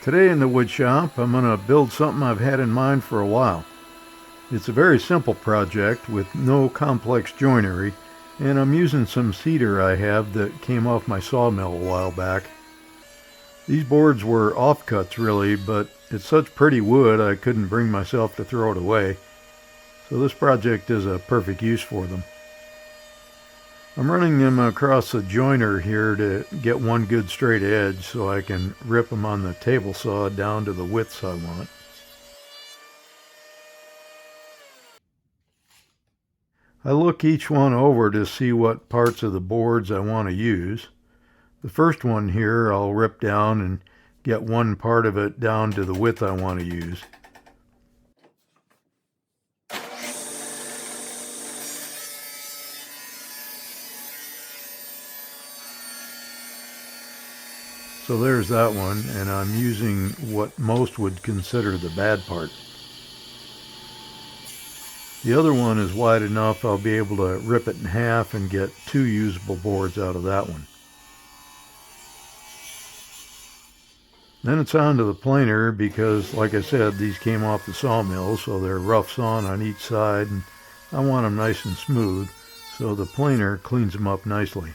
Today in the wood shop, I'm going to build something I've had in mind for a while. It's a very simple project with no complex joinery, and I'm using some cedar I have that came off my sawmill a while back. These boards were offcuts really, but it's such pretty wood I couldn't bring myself to throw it away, so this project is a perfect use for them. I'm running them across the joiner here to get one good straight edge so I can rip them on the table saw down to the widths I want. I look each one over to see what parts of the boards I want to use. The first one here I'll rip down and get one part of it down to the width I want to use. So there's that one, and I'm using what most would consider the bad part. The other one is wide enough I'll be able to rip it in half and get two usable boards out of that one. Then it's on to the planer because, like I said, these came off the sawmill, so they're rough sawn on each side, and I want them nice and smooth, so the planer cleans them up nicely.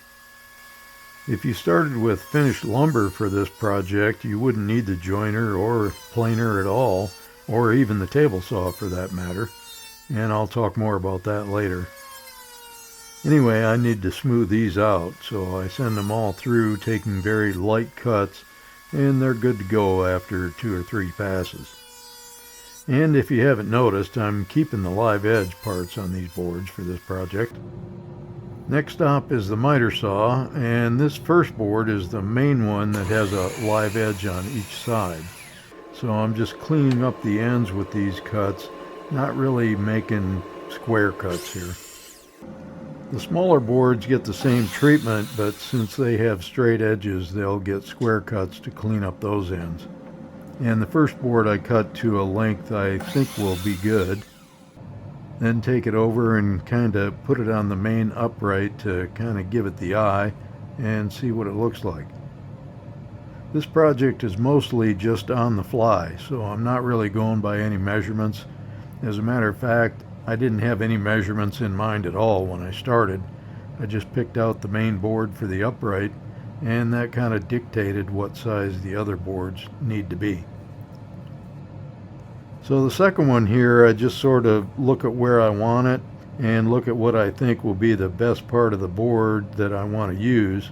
If you started with finished lumber for this project, you wouldn't need the joiner or planer at all, or even the table saw for that matter, and I'll talk more about that later. Anyway, I need to smooth these out, so I send them all through taking very light cuts, and they're good to go after 2 or 3 passes. And if you haven't noticed, I'm keeping the live edge parts on these boards for this project. Next stop is the miter saw, and this first board is the main one that has a live edge on each side. So I'm just cleaning up the ends with these cuts, not really making square cuts here. The smaller boards get the same treatment, but since they have straight edges, they'll get square cuts to clean up those ends. And the first board I cut to a length I think will be good. Then take it over and kind of put it on the main upright to kind of give it the eye and see what it looks like. This project is mostly just on the fly, so I'm not really going by any measurements. As a matter of fact, I didn't have any measurements in mind at all when I started. I just picked out the main board for the upright, and that kind of dictated what size the other boards need to be. So the second one here, I just sort of look at where I want it and look at what I think will be the best part of the board that I want to use.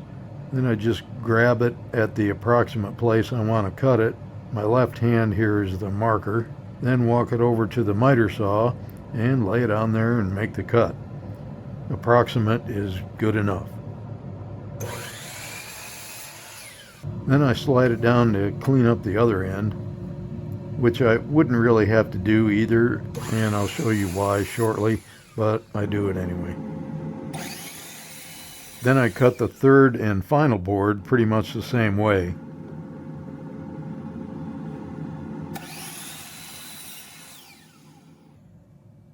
Then I just grab it at the approximate place I want to cut it. My left hand here is the marker. Then walk it over to the miter saw and lay it on there and make the cut. Approximate is good enough. Then I slide it down to clean up the other end, which I wouldn't really have to do either, and I'll show you why shortly, but I do it anyway. Then I cut the third and final board pretty much the same way.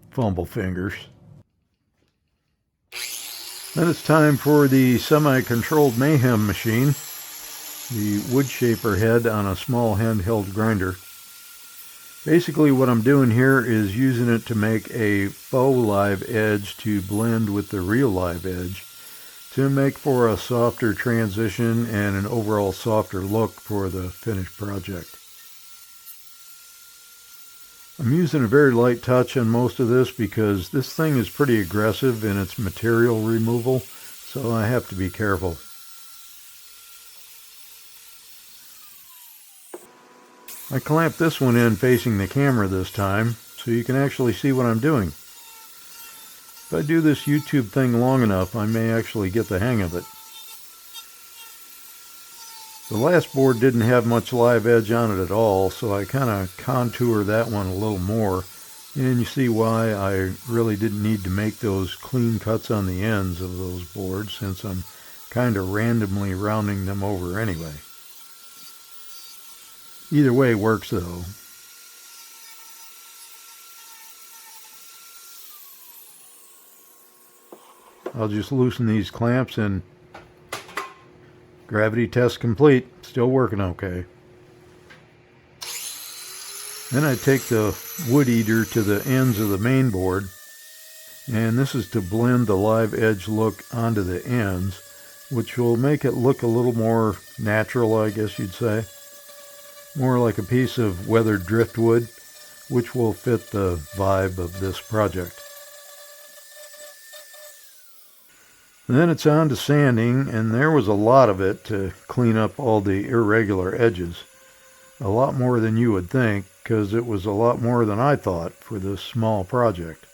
Fumble fingers. Then it's time for the semi-controlled mayhem machine, the wood shaper head on a small handheld grinder. Basically what I'm doing here is using it to make a faux live edge to blend with the real live edge to make for a softer transition and an overall softer look for the finished project. I'm using a very light touch on most of this because this thing is pretty aggressive in its material removal, so I have to be careful. I clamped this one in facing the camera this time, so you can actually see what I'm doing. If I do this YouTube thing long enough, I may actually get the hang of it. The last board didn't have much live edge on it at all, so I kind of contour that one a little more, and you see why I really didn't need to make those clean cuts on the ends of those boards, since I'm kind of randomly rounding them over anyway. Either way works though. I'll just loosen these clamps and gravity test complete. Still working okay. Then I take the wood eater to the ends of the main board, and this is to blend the live edge look onto the ends, which will make it look a little more natural, I guess you'd say. More like a piece of weathered driftwood, which will fit the vibe of this project. And then it's on to sanding, and there was a lot of it to clean up all the irregular edges. A lot more than you would think, because it was a lot more than I thought for this small project.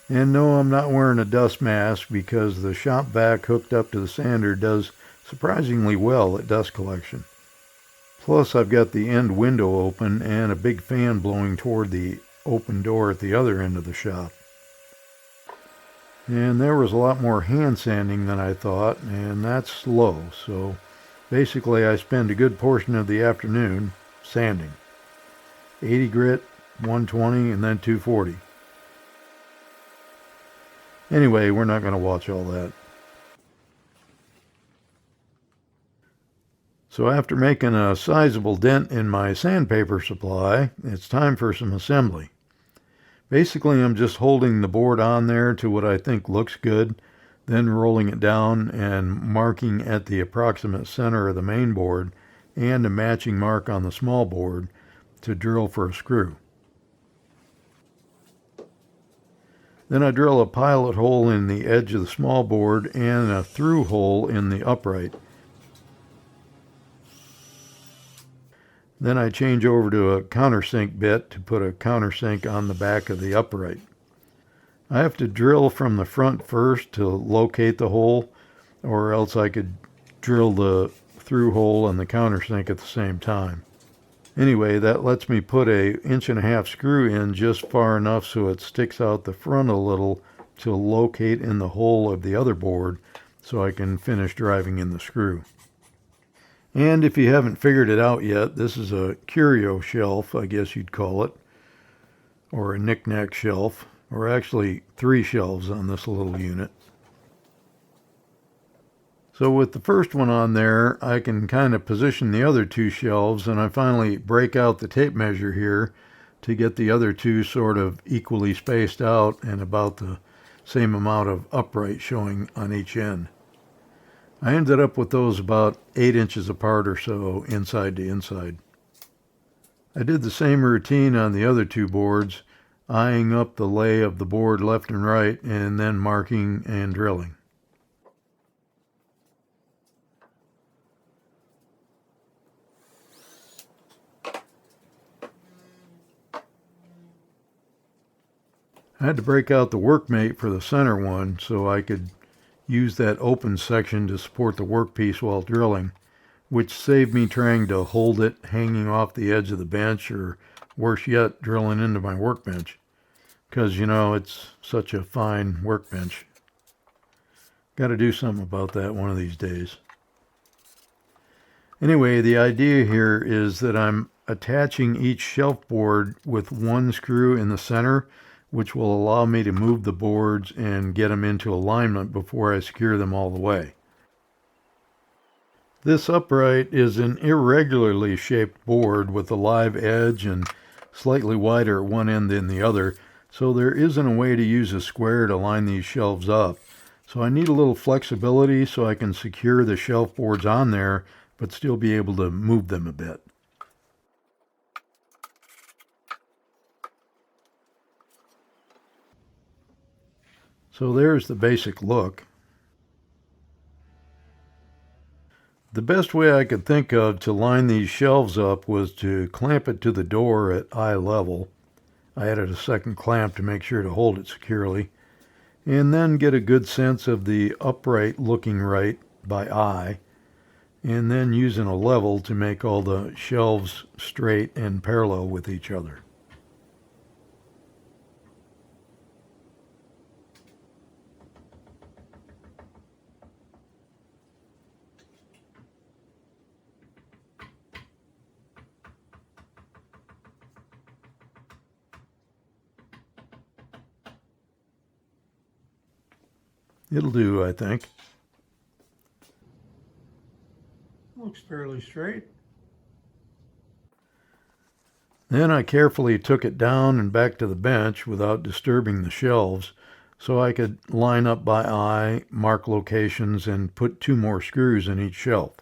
And no, I'm not wearing a dust mask because the shop vac hooked up to the sander does surprisingly well at dust collection. Plus I've got the end window open and a big fan blowing toward the open door at the other end of the shop. And there was a lot more hand sanding than I thought, and that's slow, so basically I spend a good portion of the afternoon sanding. 80 grit, 120, and then 240. Anyway, we're not going to watch all that. So after making a sizable dent in my sandpaper supply, it's time for some assembly. Basically, I'm just holding the board on there to what I think looks good, then rolling it down and marking at the approximate center of the main board and a matching mark on the small board to drill for a screw. Then I drill a pilot hole in the edge of the small board and a through hole in the upright. Then I change over to a countersink bit to put a countersink on the back of the upright. I have to drill from the front first to locate the hole, or else I could drill the through hole and the countersink at the same time. Anyway, that lets me put a 1.5 inch screw in just far enough so it sticks out the front a little to locate in the hole of the other board so I can finish driving in the screw. And if you haven't figured it out yet, this is a curio shelf, I guess you'd call it, or a knick-knack shelf, or actually 3 shelves on this little unit. So with the first one on there, I can kind of position the other 2 shelves, and I finally break out the tape measure here to get the other 2 sort of equally spaced out and about the same amount of upright showing on each end. I ended up with those about 8 inches apart or so, inside to inside. I did the same routine on the other 2 boards, eyeing up the lay of the board left and right, and then marking and drilling. I had to break out the workmate for the center one so I could use that open section to support the workpiece while drilling, which saved me trying to hold it hanging off the edge of the bench, or worse yet, drilling into my workbench. Because, you know, it's such a fine workbench. Got to do something about that one of these days. Anyway, the idea here is that I'm attaching each shelf board with 1 screw in the center, which will allow me to move the boards and get them into alignment before I secure them all the way. This upright is an irregularly shaped board with a live edge and slightly wider at one end than the other, so there isn't a way to use a square to line these shelves up. So I need a little flexibility so I can secure the shelf boards on there, but still be able to move them a bit. So there's the basic look. The best way I could think of to line these shelves up was to clamp it to the door at eye level. I added a second clamp to make sure to hold it securely, and then get a good sense of the upright looking right by eye, and then using a level to make all the shelves straight and parallel with each other. It'll do, I think. Looks fairly straight. Then I carefully took it down and back to the bench without disturbing the shelves, so I could line up by eye, mark locations, and put 2 more screws in each shelf.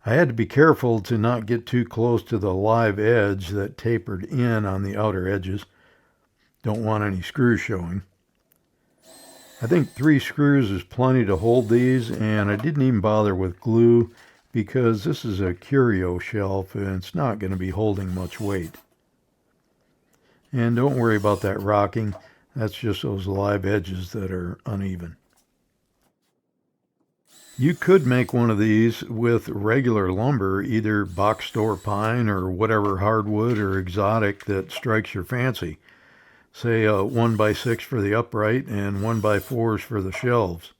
I had to be careful to not get too close to the live edge that tapered in on the outer edges. Don't want any screws showing. I think 3 screws is plenty to hold these, and I didn't even bother with glue because this is a curio shelf and it's not going to be holding much weight. And don't worry about that rocking. That's just those live edges that are uneven. You could make one of these with regular lumber, either box store pine or whatever hardwood or exotic that strikes your fancy. Say a 1x6 for the upright and 1x4s for the shelves.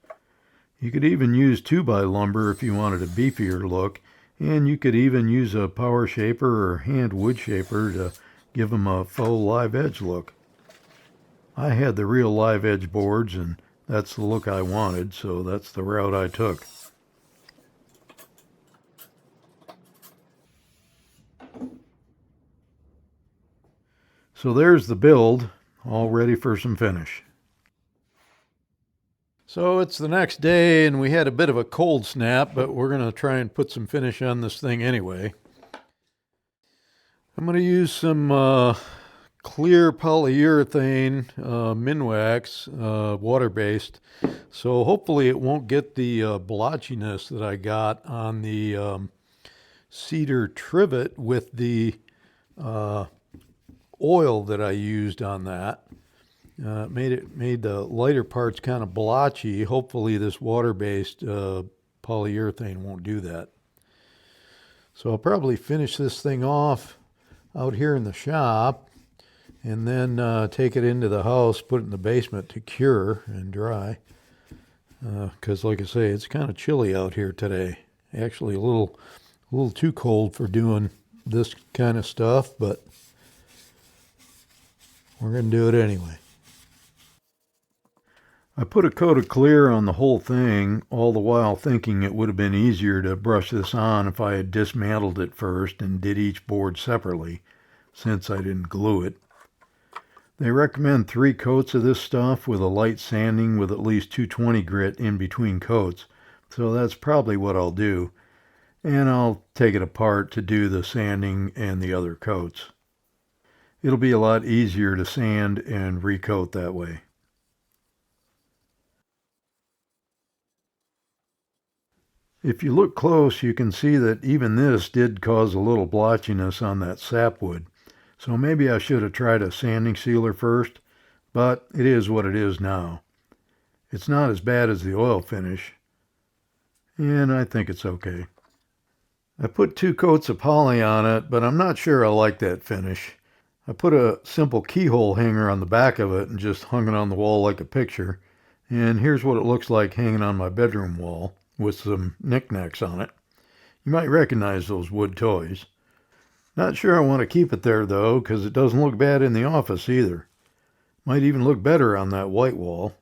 You could even use 2x lumber if you wanted a beefier look, and you could even use a power shaper or hand wood shaper to give them a faux live edge look. I had the real live edge boards, and that's the look I wanted, so that's the route I took. So there's the build, all ready for some finish. So it's the next day, and we had a bit of a cold snap, but we're going to try and put some finish on this thing anyway. I'm going to use some clear polyurethane Minwax, water-based, so hopefully it won't get the blotchiness that I got on the cedar trivet with the oil that I used on that. Made the lighter parts kind of blotchy. Hopefully this water-based polyurethane won't do that. So I'll probably finish this thing off out here in the shop and then take it into the house, put it in the basement to cure and dry. Because like I say, it's kind of chilly out here today. Actually a little too cold for doing this kind of stuff, but we're going to do it anyway. I put a coat of clear on the whole thing, all the while thinking it would have been easier to brush this on if I had dismantled it first and did each board separately, since I didn't glue it. They recommend 3 coats of this stuff with a light sanding with at least 220 grit in between coats, so that's probably what I'll do. And I'll take it apart to do the sanding and the other coats. It'll be a lot easier to sand and recoat that way. If you look close, you can see that even this did cause a little blotchiness on that sapwood. So maybe I should have tried a sanding sealer first, but it is what it is now. It's not as bad as the oil finish, and I think it's okay. I put 2 coats of poly on it, but I'm not sure I like that finish. I put a simple keyhole hanger on the back of it and just hung it on the wall like a picture. And here's what it looks like hanging on my bedroom wall with some knickknacks on it. You might recognize those wood toys. Not sure I want to keep it there though, because it doesn't look bad in the office either. Might even look better on that white wall.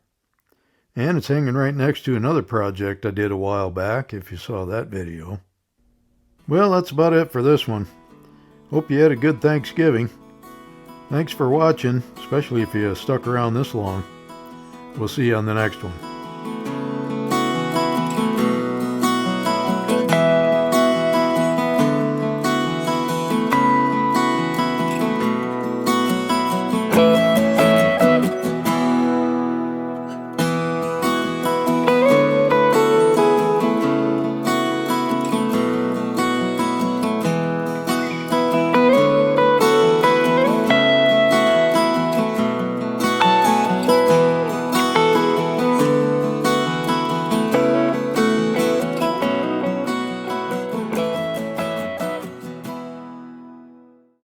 And it's hanging right next to another project I did a while back, if you saw that video. Well, that's about it for this one. Hope you had a good Thanksgiving. Thanks for watching, especially if you stuck around this long. We'll see you on the next one.